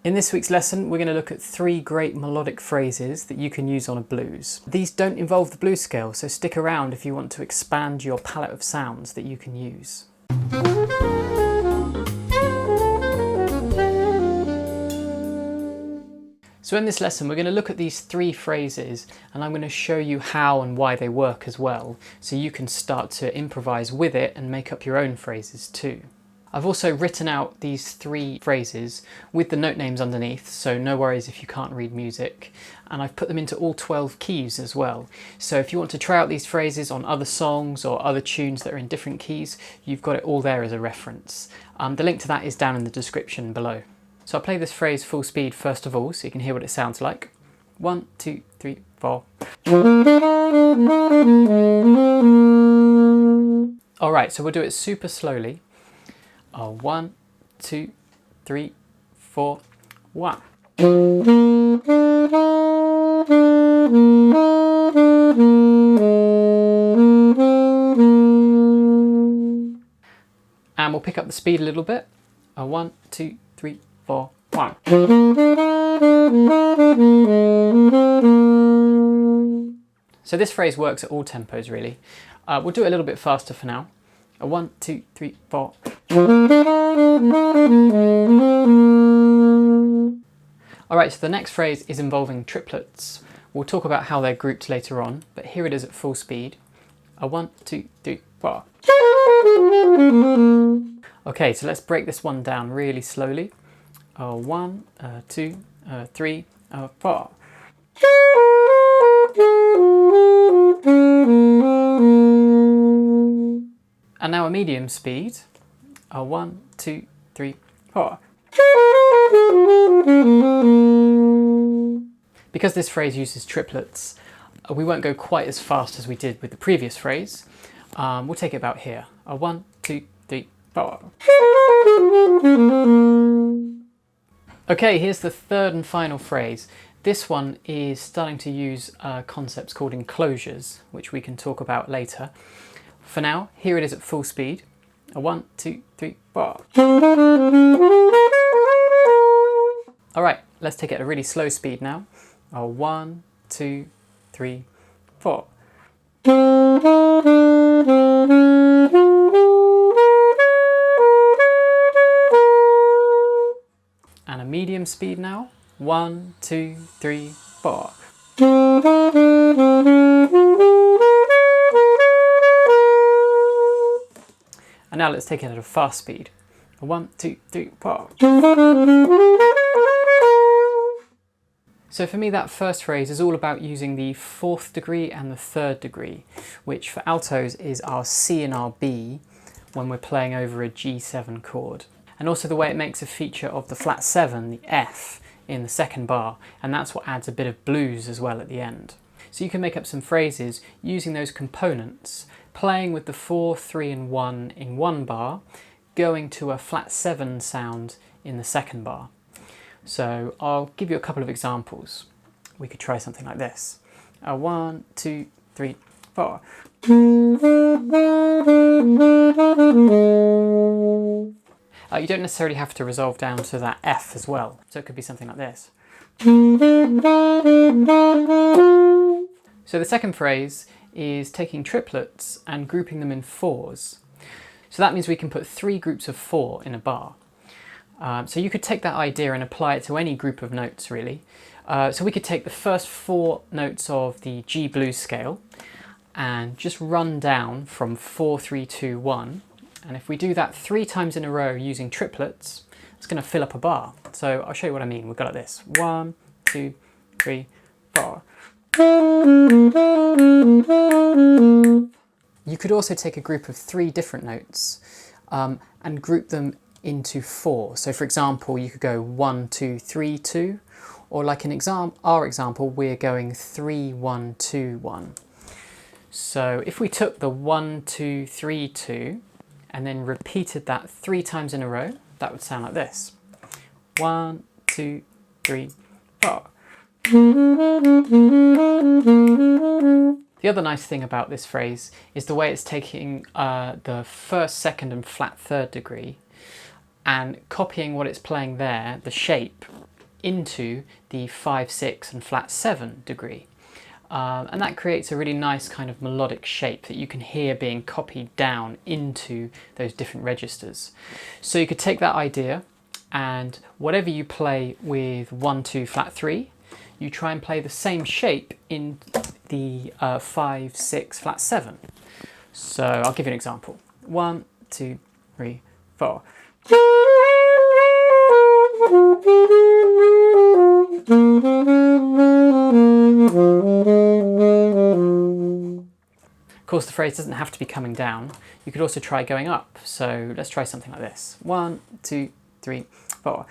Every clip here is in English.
In this week's lesson, we're going to look at 3 great melodic phrases that you can use on a blues. These don't involve the blues scale, so stick around if you want to expand your palette of sounds that you can use. So in this lesson, we're going to look at these 3 phrases, and I'm going to show you how and why they work as well, so you can start to improvise with it and make up your own phrases too. I've also written out these 3 phrases with the note names underneath, so no worries if you can't read music. And I've put them into all 12 keys as well. So if you want to try out these phrases on other songs or other tunes that are in different keys, you've got it all there as a reference. The link to that is down in the description below. So I'll play this phrase full speed first of all, so you can hear what it sounds like. 1, 2, 3, 4. Alright, so we'll do it super slowly. 1, 2, 3, 4, 1. And we'll pick up the speed a little bit. 1, 2, 3, 4, 1. So this phrase works at all tempos really. We'll do it a little bit faster for now. 1, 2, 3, 4. Alright, so the next phrase is involving triplets. We'll talk about how they're grouped later on, but here it is at full speed. 1, 2, 3, 4. Okay, so let's break this one down really slowly. 1, 2, 3, 4. And now a medium speed. 1, 2, 3, 4. Because this phrase uses triplets, we won't go quite as fast as we did with the previous phrase. We'll take it about here. 1, 2, 3, 4. Okay, here's the third and final phrase. This one is starting to use concepts called enclosures, which we can talk about later. For now, here it is at full speed. 1, 2, 3, 4. Alright, let's take it at a really slow speed now. 1, 2, 3, 4. And a medium speed now. 1, 2, 3, 4. And now let's take it at a fast speed. 1, 2, 3, 4. So for me that first phrase is all about using the 4th degree and the 3rd degree, which for altos is our C and our B when we're playing over a G7 chord. And also the way it makes a feature of the flat 7, the F, in the 2nd bar, and that's what adds a bit of blues as well at the end. So you can make up some phrases using those components, playing with the 4, 3 and 1 in one bar, going to a flat 7 sound in the 2nd bar. So I'll give you a couple of examples. We could try something like this. 1, 2, 3, 4. You don't necessarily have to resolve down to that F as well, so it could be something like this. So the second phrase is taking triplets and grouping them in 4s. So that means we can put 3 groups of 4 in a bar. So you could take that idea and apply it to any group of notes really. So we could take the first 4 notes of the G blues scale and just run down from 4, 3, 2, 1. And if we do that 3 times in a row using triplets, it's going to fill up a bar. So I'll show you what I mean. We've got it like this. 1, 2, 3, 4. You could also take a group of 3 different notes and group them into 4. So for example, you could go 1, 2, 3, 2, or like in our example, we're going 3, 1, 2, 1. So if we took the 1, 2, 3, 2 and then repeated that 3 times in a row, that would sound like this. 1, 2, 3, 4. The other nice thing about this phrase is the way it's taking the 1st, 2nd and flat 3rd degree and copying what it's playing there, the shape, into the 5, 6 and flat 7 degree. And that creates a really nice kind of melodic shape that you can hear being copied down into those different registers. So you could take that idea and whatever you play with 1, 2, flat 3, you try and play the same shape in the 5, 6, flat 7. So I'll give you an example. 1, 2, 3, 4. Of course, the phrase doesn't have to be coming down. You could also try going up. So let's try something like this. 1, 2, 3, 4.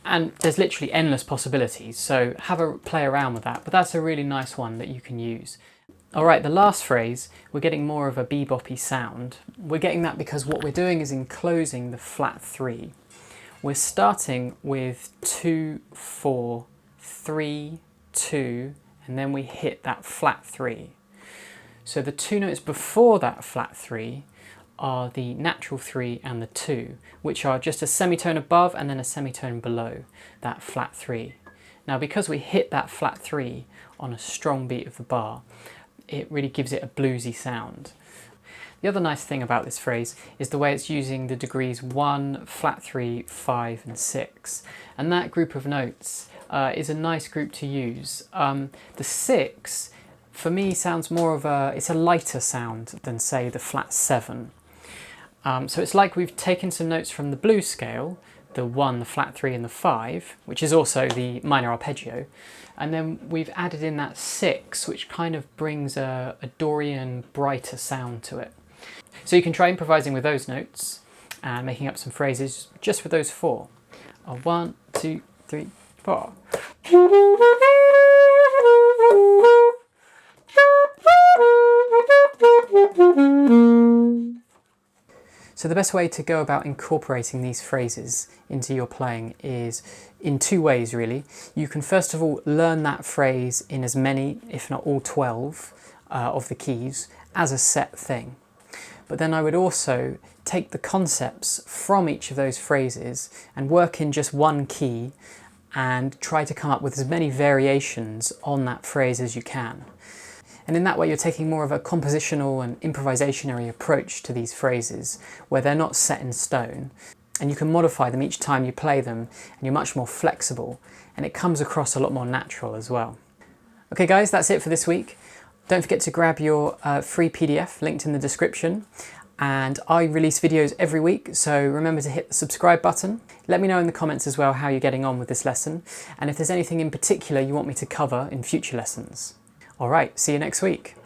And there's literally endless possibilities, so have a play around with that, but that's a really nice one that you can use. Alright, the last phrase, we're getting more of a bebop-y sound. We're getting that because what we're doing is enclosing the flat 3. We're starting with 2, 4, 3, 2, and then we hit that flat 3. So the two notes before that flat 3 are the natural 3 and the 2, which are just a semitone above and then a semitone below that flat 3. Now because we hit that flat 3 on a strong beat of the bar, it really gives it a bluesy sound. The other nice thing about this phrase is the way it's using the degrees 1, flat 3, 5 and 6. And that group of notes is a nice group to use. The 6 for me sounds more of it's a lighter sound than say the flat 7. So it's like we've taken some notes from the blues scale, the 1, the flat 3 and the 5, which is also the minor arpeggio, and then we've added in that 6, which kind of brings a Dorian, brighter sound to it. So you can try improvising with those notes and making up some phrases just with those 4. 1, 2, 3, 4. So the best way to go about incorporating these phrases into your playing is in 2 ways really. You can first of all learn that phrase in as many, if not all 12 of the keys as a set thing. But then I would also take the concepts from each of those phrases and work in just one key and try to come up with as many variations on that phrase as you can. And in that way you're taking more of a compositional and improvisationary approach to these phrases where they're not set in stone and you can modify them each time you play them and you're much more flexible and it comes across a lot more natural as well. Okay guys, that's it for this week. Don't forget to grab your free PDF linked in the description, and I release videos every week, so remember to hit the subscribe button. Let me know in the comments as well how you're getting on with this lesson and if there's anything in particular you want me to cover in future lessons. Alright, see you next week.